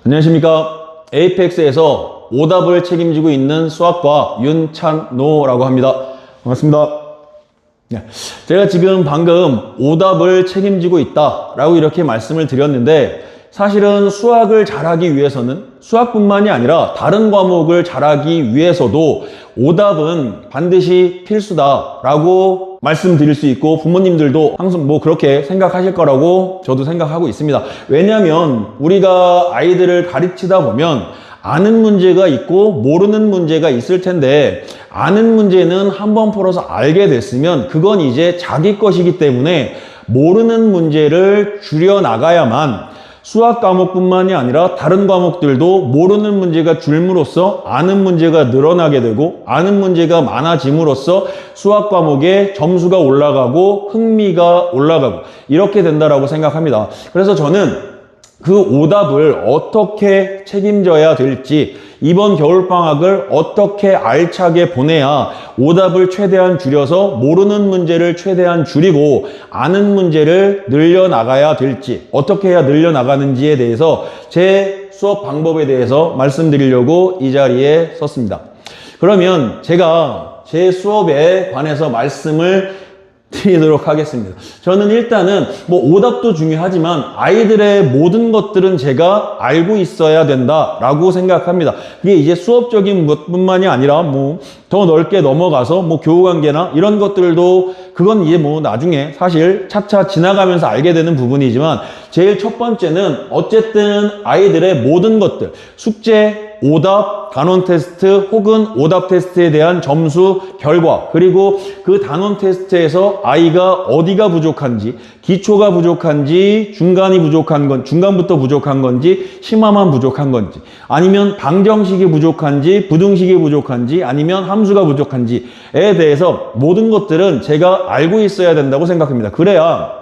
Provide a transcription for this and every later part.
안녕하십니까. 에이펙스에서 오답을 책임지고 있는 수학과 윤찬노라고 합니다. 반갑습니다. 제가 지금 방금 오답을 책임지고 있다라고 이렇게 말씀을 드렸는데, 사실은 수학을 잘하기 위해서는 수학뿐만이 아니라 다른 과목을 잘하기 위해서도 오답은 반드시 필수다라고 말씀드릴 수 있고, 부모님들도 항상 그렇게 생각하실 거라고 저도 생각하고 있습니다. 왜냐하면 우리가 아이들을 가르치다 보면 아는 문제가 있고 모르는 문제가 있을 텐데, 아는 문제는 한번 풀어서 알게 됐으면 그건 이제 자기 것이기 때문에 모르는 문제를 줄여나가야만 수학 과목뿐만이 아니라 다른 과목들도 모르는 문제가 줄므로써 아는 문제가 늘어나게 되고, 아는 문제가 많아짐으로써 수학 과목의 점수가 올라가고 흥미가 올라가고 이렇게 된다라고 생각합니다. 그래서 저는 그 오답을 어떻게 책임져야 될지, 이번 겨울방학을 어떻게 알차게 보내야 오답을 최대한 줄여서 모르는 문제를 최대한 줄이고 아는 문제를 늘려나가야 될지, 어떻게 해야 늘려나가는지에 대해서 제 수업 방법에 대해서 말씀드리려고 이 자리에 섰습니다. 그러면 제가 제 수업에 관해서 말씀을 드리도록 하겠습니다. 저는 일단은 오답도 중요하지만 아이들의 모든 것들은 제가 알고 있어야 된다라고 생각합니다. 그게 이제 수업적인 것뿐만이 아니라 더 넓게 넘어가서 교우관계나 이런 것들도, 그건 이제 나중에 사실 차차 지나가면서 알게 되는 부분이지만, 제일 첫 번째는 어쨌든 아이들의 모든 것들, 숙제, 오답, 단원 테스트 혹은 오답 테스트에 대한 점수, 결과, 그리고 그 단원 테스트에서 아이가 어디가 부족한지, 기초가 부족한지, 중간이 부족한 건, 중간부터 부족한 건지, 심화만 부족한 건지, 아니면 방정식이 부족한지, 부등식이 부족한지, 아니면 함수가 부족한지에 대해서 모든 것들은 제가 알고 있어야 된다고 생각합니다. 그래야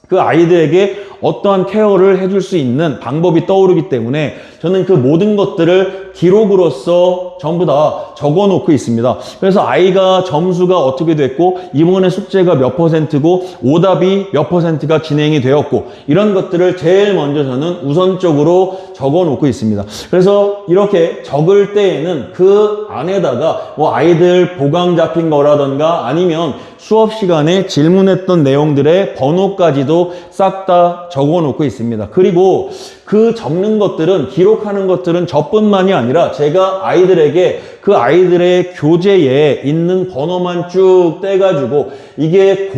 그 아이들에게 어떠한 케어를 해줄 수 있는 방법이 떠오르기 때문에 저는 그 모든 것들을 기록으로서 전부 다 적어 놓고 있습니다. 그래서 아이가 점수가 어떻게 됐고, 이번에 숙제가 몇 %고, 오답이 몇 %가 진행이 되었고, 이런 것들을 제일 먼저 저는 우선적으로 적어 놓고 있습니다. 그래서 이렇게 적을 때에는 그 안에다가 아이들 보강 잡힌 거라던가, 아니면 수업 시간에 질문했던 내용들의 번호까지도 싹 다 적어 놓고 있습니다. 그리고 그 적는 것들은, 기록하는 것들은 저뿐만이 아니라 제가 아이들에게 그 아이들의 교재에 있는 번호만 쭉 떼가지고, 이게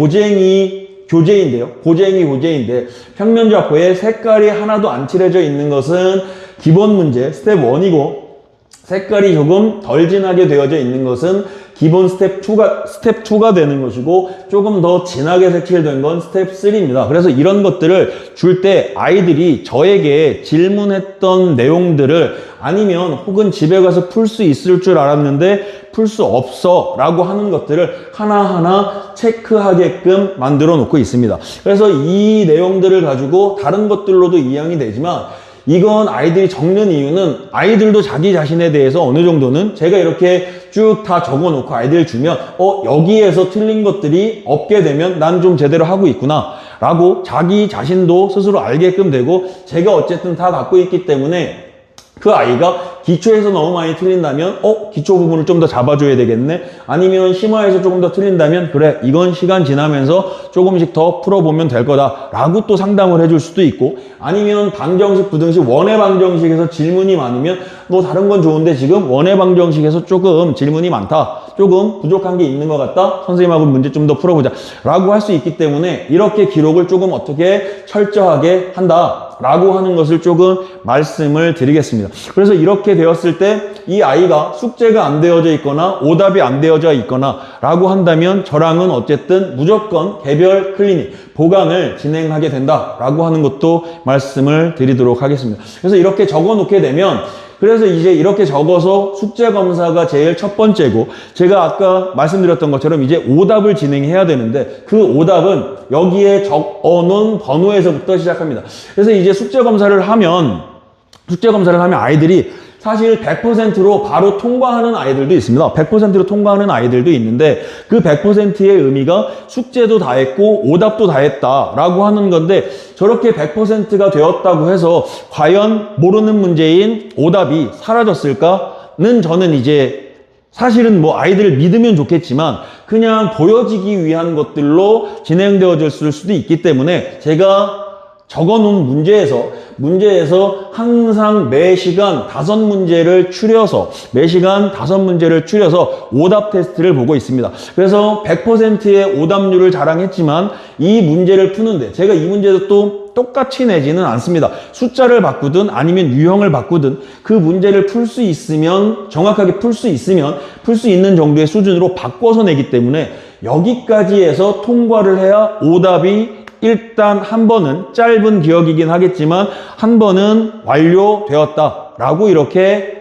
교재인데 평면좌표에 색깔이 하나도 안 칠해져 있는 것은 기본 문제 스텝 1이고, 색깔이 조금 덜 진하게 되어져 있는 것은 기본 스텝 2가 되는 것이고, 조금 더 진하게 색칠된 건 스텝 3입니다. 그래서 이런 것들을 줄 때 아이들이 저에게 질문했던 내용들을, 아니면 혹은 집에 가서 풀 수 있을 줄 알았는데 풀 수 없어 라고 하는 것들을 하나하나 체크하게끔 만들어 놓고 있습니다. 그래서 이 내용들을 가지고 다른 것들로도 이양이 되지만, 이건 아이들이 적는 이유는 아이들도 자기 자신에 대해서 어느 정도는, 제가 이렇게 쭉 다 적어 놓고 아이들 주면 여기에서 틀린 것들이 없게 되면 난 좀 제대로 하고 있구나 라고 자기 자신도 스스로 알게끔 되고, 제가 어쨌든 다 갖고 있기 때문에 그 아이가 기초에서 너무 많이 틀린다면 기초 부분을 좀 더 잡아줘야 되겠네, 아니면 심화에서 조금 더 틀린다면 그래, 이건 시간 지나면서 조금씩 더 풀어보면 될 거다 라고 또 상담을 해줄 수도 있고, 아니면 방정식, 부등식, 원의 방정식에서 질문이 많으면 너 다른 건 좋은데 지금 원의 방정식에서 조금 질문이 많다, 조금 부족한 게 있는 것 같다, 선생님하고 문제 좀 더 풀어보자 라고 할 수 있기 때문에, 이렇게 기록을 조금 어떻게 철저하게 한다 라고 하는 것을 조금 말씀을 드리겠습니다. 그래서 이렇게 되었을 때 이 아이가 숙제가 안 되어져 있거나 오답이 안 되어져 있거나 라고 한다면, 저랑은 어쨌든 무조건 개별 클리닉, 보강을 진행하게 된다 라고 하는 것도 말씀을 드리도록 하겠습니다. 그래서 이렇게 적어 놓게 되면, 그래서 이제 이렇게 적어서 숙제 검사가 제일 첫 번째고, 제가 아까 말씀드렸던 것처럼 이제 오답을 진행해야 되는데, 그 오답은 여기에 적어놓은 번호에서부터 시작합니다. 그래서 이제 숙제 검사를 하면 아이들이 사실 100%로 바로 통과하는 아이들도 있습니다. 100%로 통과하는 아이들도 있는데 그 100%의 의미가 숙제도 다 했고 오답도 다 했다라고 하는 건데 저렇게 100%가 되었다고 해서 과연 모르는 문제인 오답이 사라졌을까는 저는 이제 사실은 뭐 아이들을 믿으면 좋겠지만 그냥 보여지기 위한 것들로 진행되어졌을 수도 있기 때문에 제가 적어놓은 문제에서 항상 매 시간 5문제를 추려서 오답 테스트를 보고 있습니다. 그래서 100%의 오답률을 자랑했지만 이 문제를 푸는데 제가 이 문제도 또 똑같이 내지는 않습니다. 숫자를 바꾸든 아니면 유형을 바꾸든 그 문제를 풀 수 있으면 정확하게 풀 수 있는 정도의 수준으로 바꿔서 내기 때문에 여기까지 해서 통과를 해야 오답이 일단 한 번은 짧은 기억이긴 하겠지만 한 번은 완료되었다라고 이렇게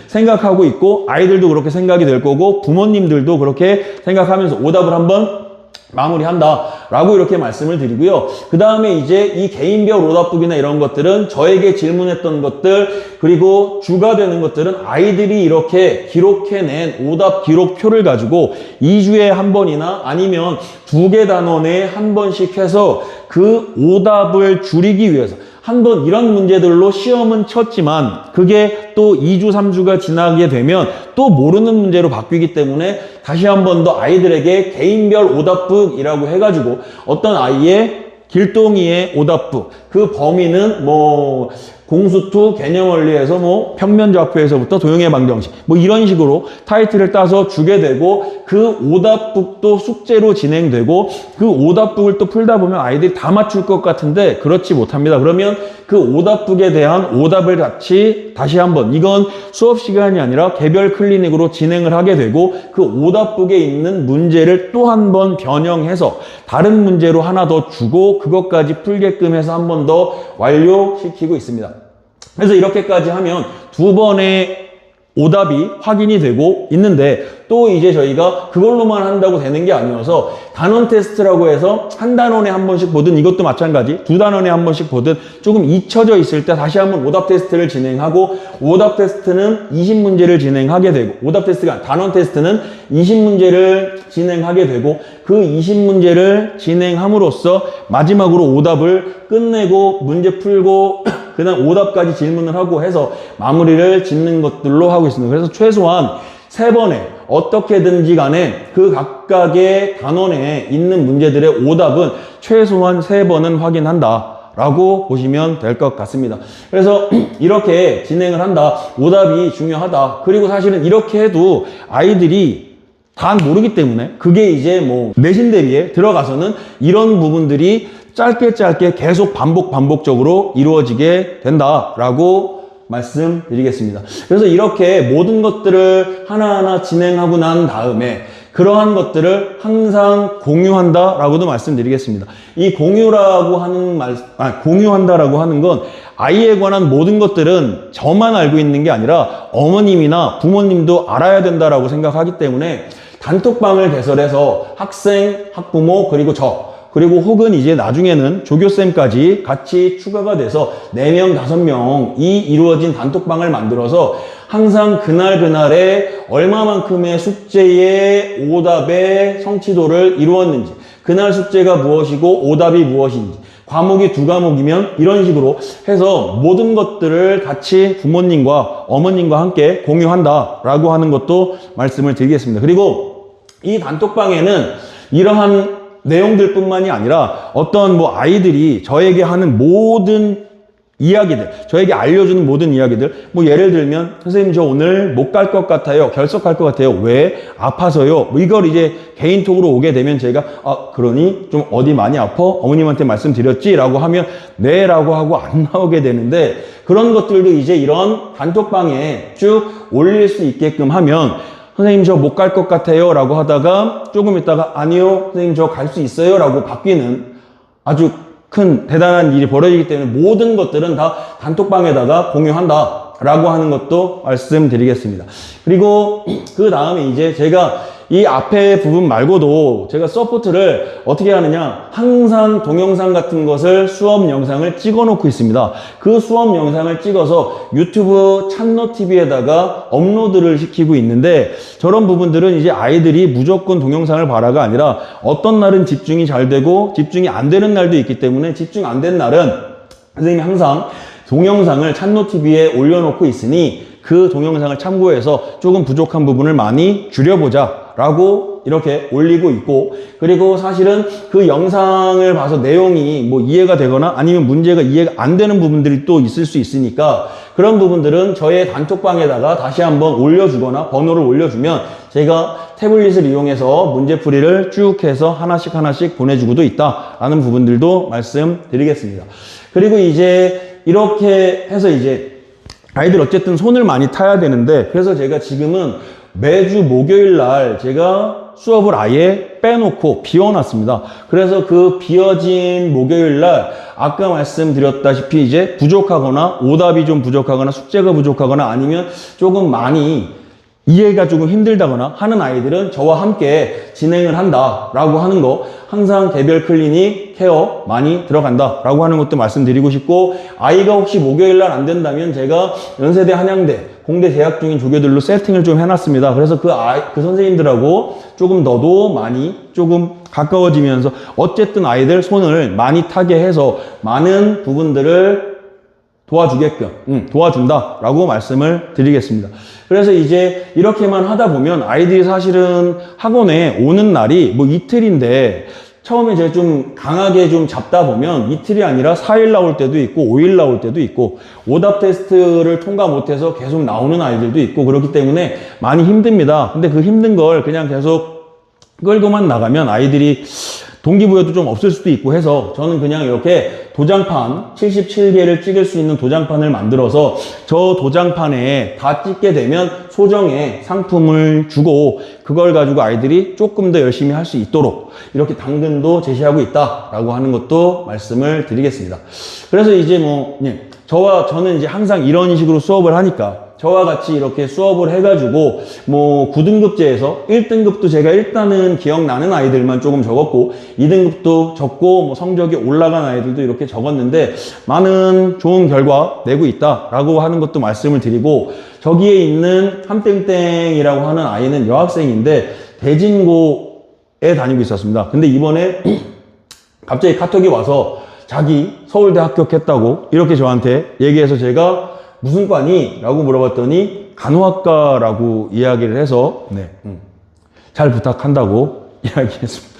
생각하고 있고 아이들도 그렇게 생각이 될 거고 부모님들도 그렇게 생각하면서 오답을 한번 마무리한다라고 이렇게 말씀을 드리고요. 그 다음에 이제 이 개인별 오답북이나 이런 것들은 저에게 질문했던 것들 그리고 주가 되는 것들은 아이들이 이렇게 기록해낸 오답 기록표를 가지고 2주에 한 번이나 아니면 2개 단원에 한 번씩 해서 그 오답을 줄이기 위해서 한번 이런 문제들로 시험은 쳤지만 그게 또 2주, 3주가 지나게 되면 또 모르는 문제로 바뀌기 때문에 다시 한 번 더 아이들에게 개인별 오답북이라고 해가지고 어떤 아이의 길동이의 오답북 그 범위는 뭐 공수투, 개념원리에서 뭐 평면좌표에서부터 도형의 방정식 뭐 이런 식으로 타이틀을 따서 주게 되고 그 오답북도 숙제로 진행되고 그 오답북을 또 풀다 보면 아이들이 다 맞출 것 같은데 그렇지 못합니다. 그러면 그 오답북에 대한 오답을 다시 한번 이건 수업 시간이 아니라 개별 클리닉으로 진행을 하게 되고 그 오답북에 있는 문제를 또 한 번 변형해서 다른 문제로 하나 더 주고 그것까지 풀게끔 해서 한 번 더 완료시키고 있습니다. 그래서 이렇게까지 하면 2번의 오답이 확인이 되고 있는데 또 이제 저희가 그걸로만 한다고 되는 게 아니어서 단원 테스트라고 해서 한 단원에 한 번씩 보든 이것도 마찬가지 2단원에 한 번씩 보든 조금 잊혀져 있을 때 다시 한번 오답 테스트를 진행하고 오답 테스트는 20문제를 진행하게 되고 오답 테스트가 단원 테스트는 20문제를 진행하게 되고 그 20문제를 진행함으로써 마지막으로 오답을 끝내고 문제 풀고 그 다음 오답까지 질문을 하고 해서 마무리를 짓는 것들로 하고 있습니다. 그래서 최소한 3번에 어떻게든지 간에 그 각각의 단원에 있는 문제들의 오답은 최소한 3번은 확인한다 라고 보시면 될 것 같습니다. 그래서 이렇게 진행을 한다. 오답이 중요하다. 그리고 사실은 이렇게 해도 아이들이 다 모르기 때문에 그게 이제 뭐 내신 대비에 들어가서는 이런 부분들이 짧게 계속 반복적으로 이루어지게 된다라고 말씀드리겠습니다. 그래서 이렇게 모든 것들을 하나하나 진행하고 난 다음에 그러한 것들을 항상 공유한다라고도 말씀드리겠습니다. 이 공유라고 하는 공유한다라고 하는 건 아이에 관한 모든 것들은 저만 알고 있는 게 아니라 어머님이나 부모님도 알아야 된다라고 생각하기 때문에 단톡방을 개설해서 학생, 학부모 그리고 그리고 혹은 이제 나중에는 조교쌤까지 같이 추가가 돼서 4명, 5명이 이루어진 단톡방을 만들어서 항상 그날에 얼마만큼의 숙제의 오답의 성취도를 이루었는지 그날 숙제가 무엇이고 오답이 무엇인지 과목이 2과목이면 이런 식으로 해서 모든 것들을 같이 부모님과 어머님과 함께 공유한다라고 하는 것도 말씀을 드리겠습니다. 그리고 이 단톡방에는 이러한 내용들 뿐만이 아니라 어떤 뭐 아이들이 저에게 하는 모든 이야기들, 저에게 알려주는 모든 이야기들, 뭐 예를 들면 선생님 저 오늘 못 갈 것 같아요. 결석할 것 같아요. 왜? 아파서요. 뭐 이걸 이제 개인톡으로 오게 되면 제가 그러니 좀 어디 많이 아파? 어머님한테 말씀드렸지? 라고 하면 네 라고 하고 안 나오게 되는데 그런 것들도 이제 이런 단톡방에 쭉 올릴 수 있게끔 하면 선생님 저 못 갈 것 같아요 라고 하다가 조금 있다가 아니요 선생님 저 갈 수 있어요 라고 바뀌는 아주 큰 대단한 일이 벌어지기 때문에 모든 것들은 다 단톡방에다가 공유한다 라고 하는 것도 말씀드리겠습니다. 그리고 그 다음에 이제 제가 이 앞에 부분 말고도 제가 서포트를 어떻게 하느냐, 항상 동영상 같은 것을 수업 영상을 찍어 놓고 있습니다. 그 수업 영상을 찍어서 유튜브 찬노TV에다가 업로드를 시키고 있는데, 저런 부분들은 이제 아이들이 무조건 동영상을 봐라가 아니라 어떤 날은 집중이 잘 되고 집중이 안 되는 날도 있기 때문에, 집중 안 된 날은 선생님이 항상 동영상을 찬노TV에 올려놓고 있으니 그 동영상을 참고해서 조금 부족한 부분을 많이 줄여보자 라고 이렇게 올리고 있고, 그리고 사실은 그 영상을 봐서 내용이 뭐 이해가 되거나 아니면 문제가 이해가 안 되는 부분들이 또 있을 수 있으니까, 그런 부분들은 저의 단톡방에다가 다시 한번 올려주거나 번호를 올려주면 제가 태블릿을 이용해서 문제풀이를 쭉 해서 하나씩 보내주고도 있다라는 부분들도 말씀드리겠습니다. 그리고 이제 이렇게 해서 이제 아이들 어쨌든 손을 많이 타야 되는데, 그래서 제가 지금은 매주 목요일 날 제가 수업을 아예 빼놓고 비워놨습니다. 그래서 그 비어진 목요일 날 아까 말씀드렸다시피 이제 부족하거나 오답이 좀 부족하거나 숙제가 부족하거나 아니면 조금 많이 이해가 조금 힘들다거나 하는 아이들은 저와 함께 진행을 한다라고 하는 거, 항상 개별 클리닉 케어 많이 들어간다라고 하는 것도 말씀드리고 싶고, 아이가 혹시 목요일 날 안 된다면 제가 연세대, 한양대, 공대 재학 중인 조교들로 세팅을 좀 해놨습니다. 그래서 그 선생님들하고 조금 너도 많이 조금 가까워지면서 어쨌든 아이들 손을 많이 타게 해서 많은 부분들을 도와주게끔 도와준다라고 말씀을 드리겠습니다. 그래서 이제 이렇게만 하다 보면 아이들이 사실은 학원에 오는 날이 뭐 이틀인데, 처음에 제가 좀 강하게 좀 잡다 보면 이틀이 아니라 4일 나올 때도 있고 5일 나올 때도 있고, 오답 테스트를 통과 못해서 계속 나오는 아이들도 있고, 그렇기 때문에 많이 힘듭니다. 근데 그 힘든 걸 그냥 계속 끌고만 나가면 아이들이 동기부여도 좀 없을 수도 있고 해서, 저는 그냥 이렇게 도장판 77개를 찍을 수 있는 도장판을 만들어서 저 도장판에 다 찍게 되면 소정의 상품을 주고, 그걸 가지고 아이들이 조금 더 열심히 할 수 있도록 이렇게 당근도 제시하고 있다라고 하는 것도 말씀을 드리겠습니다. 그래서 이제 저는 이제 항상 이런 식으로 수업을 하니까, 저와 같이 이렇게 수업을 해가지고 9등급제에서 1등급도 제가 일단은 기억나는 아이들만 조금 적었고, 2등급도 적고 성적이 올라간 아이들도 이렇게 적었는데, 많은 좋은 결과 내고 있다라고 하는 것도 말씀을 드리고, 저기에 있는 함땡땡이라고 하는 아이는 여학생인데 대진고에 다니고 있었습니다. 근데 이번에 갑자기 카톡이 와서 자기 서울대 합격했다고 이렇게 저한테 얘기해서, 제가 무슨 과니? 라고 물어봤더니 간호학과라고 이야기를 해서 잘 부탁한다고 이야기했습니다.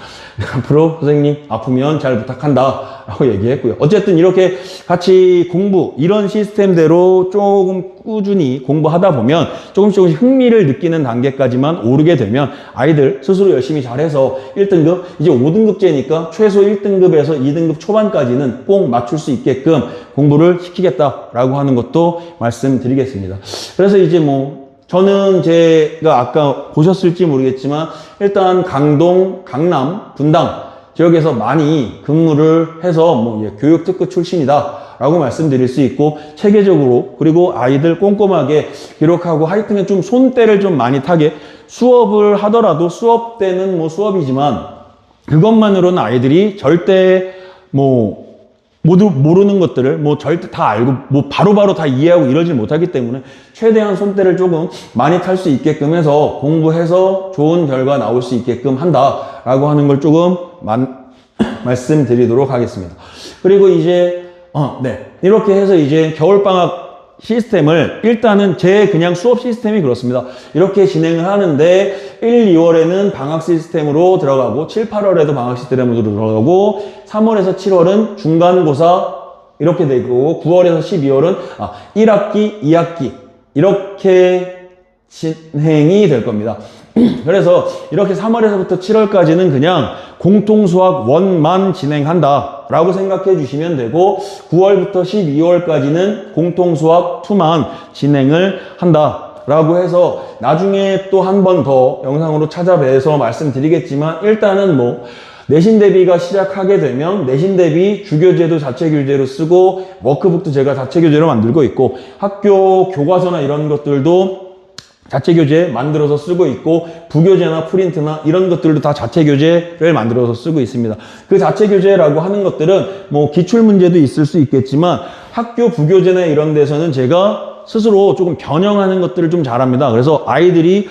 앞으로 선생님 아프면 잘 부탁한다 라고 얘기했고요. 어쨌든 이렇게 같이 공부, 이런 시스템대로 조금 꾸준히 공부하다 보면 조금씩 흥미를 느끼는 단계까지만 오르게 되면 아이들 스스로 열심히 잘해서 1등급, 이제 5등급제니까 최소 1등급에서 2등급 초반까지는 꼭 맞출 수 있게끔 공부를 시키겠다라고 하는 것도 말씀드리겠습니다. 그래서 이제 저는 제가 아까 보셨을지 모르겠지만 일단 강동, 강남, 분당 지역에서 많이 근무를 해서 교육 특급 출신이다 라고 말씀드릴 수 있고, 체계적으로, 그리고 아이들 꼼꼼하게 기록하고, 하여튼 좀 손때를 좀 많이 타게 수업을 하더라도, 수업 때는 수업이지만 그것만으로는 아이들이 절대 모두 모르는 것들을 절대 다 알고 바로바로 다 이해하고 이러질 못하기 때문에 최대한 손때를 조금 많이 탈 수 있게끔 해서 공부해서 좋은 결과 나올 수 있게끔 한다라고 하는 걸 조금 말씀드리도록 하겠습니다. 그리고 이제 이렇게 해서 이제 겨울방학 시스템을, 일단은 제 그냥 수업 시스템이 그렇습니다. 이렇게 진행을 하는데 1, 2월에는 방학 시스템으로 들어가고 7, 8월에도 방학 시스템으로 들어가고 3월에서 7월은 중간고사 이렇게 되고 9월에서 12월은 1학기, 2학기 이렇게 진행이 될 겁니다. 그래서 이렇게 3월에서부터 7월까지는 그냥 공통수학 1만 진행한다 라고 생각해 주시면 되고, 9월부터 12월까지는 공통수학 2만 진행을 한다 라고 해서, 나중에 또 한 번 더 영상으로 찾아뵈서 말씀드리겠지만, 일단은 내신 대비가 시작하게 되면 내신 대비 주교재도 자체 교재로 쓰고, 워크북도 제가 자체 교재로 만들고 있고, 학교 교과서나 이런 것들도 자체 교재 만들어서 쓰고 있고, 부교재나 프린트나 이런 것들도 다 자체 교재를 만들어서 쓰고 있습니다. 그 자체 교재라고 하는 것들은 뭐 기출 문제도 있을 수 있겠지만 학교 부교재나 이런 데서는 제가 스스로 조금 변형하는 것들을 좀 잘합니다. 그래서 아이들이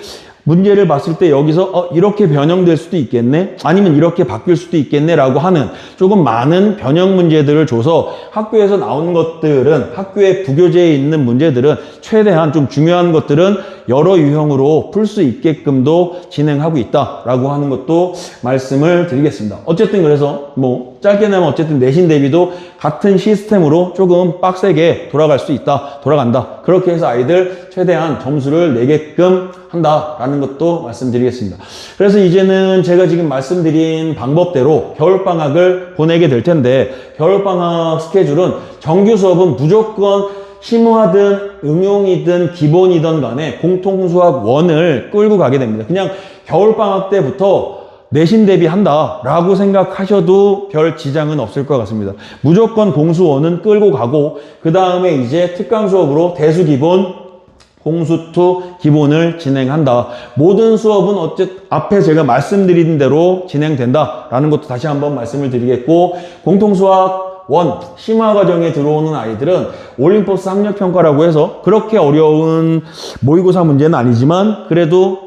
문제를 봤을 때 여기서 이렇게 변형될 수도 있겠네, 아니면 이렇게 바뀔 수도 있겠네 라고 하는 조금 많은 변형 문제들을 줘서 학교에서 나온 것들은, 학교의 부교재에 있는 문제들은 최대한 좀 중요한 것들은 여러 유형으로 풀 수 있게끔도 진행하고 있다라고 하는 것도 말씀을 드리겠습니다. 어쨌든 그래서 뭐 짧게나마 어쨌든 내신 대비도 같은 시스템으로 조금 빡세게 돌아갈 수 있다, 돌아간다. 그렇게 해서 아이들 최대한 점수를 내게끔 한다라는 것도 말씀드리겠습니다. 그래서 이제는 제가 지금 말씀드린 방법대로 겨울방학을 보내게 될 텐데, 겨울방학 스케줄은 정규 수업은 무조건 심화든 응용이든 기본이든 간에 공통수학 1을 끌고 가게 됩니다. 그냥 겨울방학 때부터 내신 대비한다 라고 생각하셔도 별 지장은 없을 것 같습니다. 무조건 공수1은 끌고 가고, 그 다음에 이제 특강 수업으로 대수기본, 공수2 기본을 진행한다. 모든 수업은 어쨌든 앞에 제가 말씀드린 대로 진행된다 라는 것도 다시 한번 말씀을 드리겠고, 공통수학 1 심화 과정에 들어오는 아이들은 올림포스 학력평가라고 해서 그렇게 어려운 모의고사 문제는 아니지만 그래도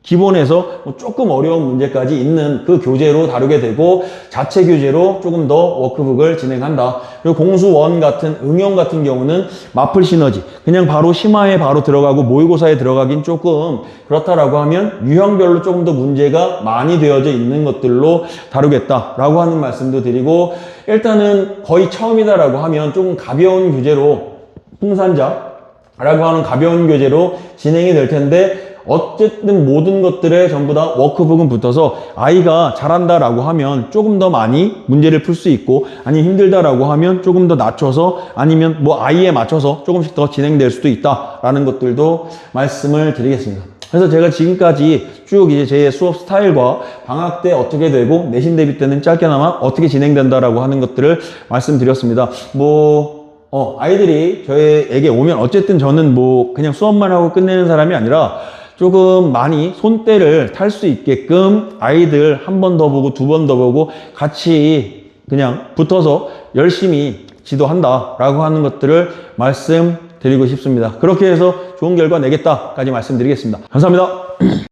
기본에서 조금 어려운 문제까지 있는 그 교재로 다루게 되고, 자체 교재로 조금 더 워크북을 진행한다. 그리고 공수 1 같은 응용 같은 경우는 마플 시너지, 그냥 바로 심화에 바로 들어가고 모의고사에 들어가긴 조금 그렇다라고 하면 유형별로 조금 더 문제가 많이 되어져 있는 것들로 다루겠다라고 하는 말씀도 드리고, 일단은 거의 처음이다라고 하면 조금 가벼운 교재로, 풍산자라고 하는 가벼운 교재로 진행이 될 텐데, 어쨌든 모든 것들에 전부 다 워크북은 붙어서 아이가 잘한다라고 하면 조금 더 많이 문제를 풀 수 있고, 아니면 힘들다라고 하면 조금 더 낮춰서, 아니면 뭐 아이에 맞춰서 조금씩 더 진행될 수도 있다라는 것들도 말씀을 드리겠습니다. 그래서 제가 지금까지 쭉 이제 제 수업 스타일과 방학 때 어떻게 되고 내신 대비 때는 짧게나마 어떻게 진행된다라고 하는 것들을 말씀드렸습니다. 아이들이 저에게 오면 어쨌든 저는 뭐 그냥 수업만 하고 끝내는 사람이 아니라 조금 많이 손때를 탈 수 있게끔 아이들 한 번 더 보고 두 번 더 보고 같이 그냥 붙어서 열심히 지도한다라고 하는 것들을 말씀드리고 싶습니다. 그렇게 해서 좋은 결과 내겠다까지 말씀드리겠습니다. 감사합니다.